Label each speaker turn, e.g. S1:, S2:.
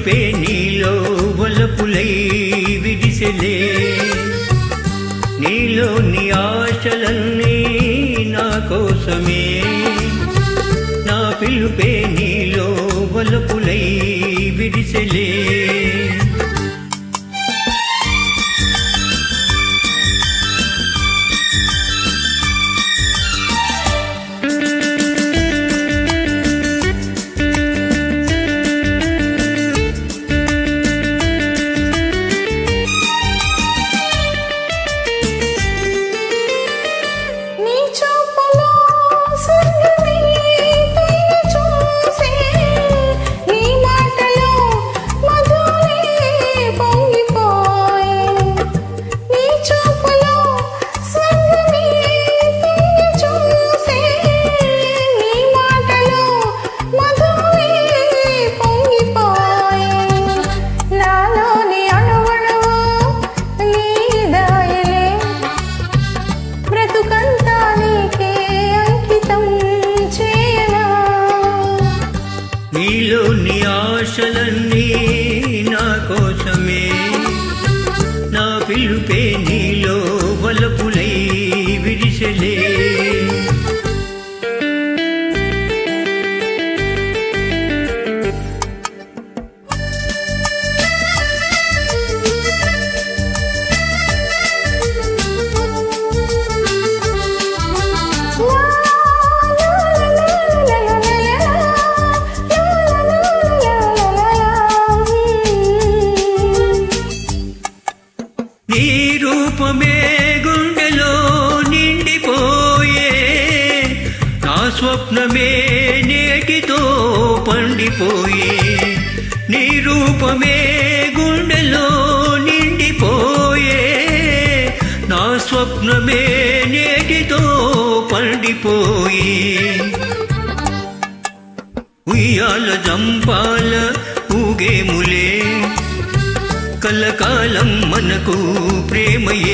S1: పిలుపే నీలో వలపులై విడిసెలే నీలోని ఆశలన్నీ నా కోసమే నా పిలుపే నీలో వలపులై విడిసెలే నీలోని ఆశలన్నీ నా కోసమే నా పిలుపే నీలో వలపులై విడిసెలే నీ రూపమే గుండెలో నిండిపోయే నా స్వప్నమే నేటితో పండిపోయే నీ రూపమే గుండెలో నిండిపోయే నా స్వప్నమే నేటితో పండిపోయే ఉయ్యాల జంపాల ఊగేములే కలకాలం మనకు ప్రేమయే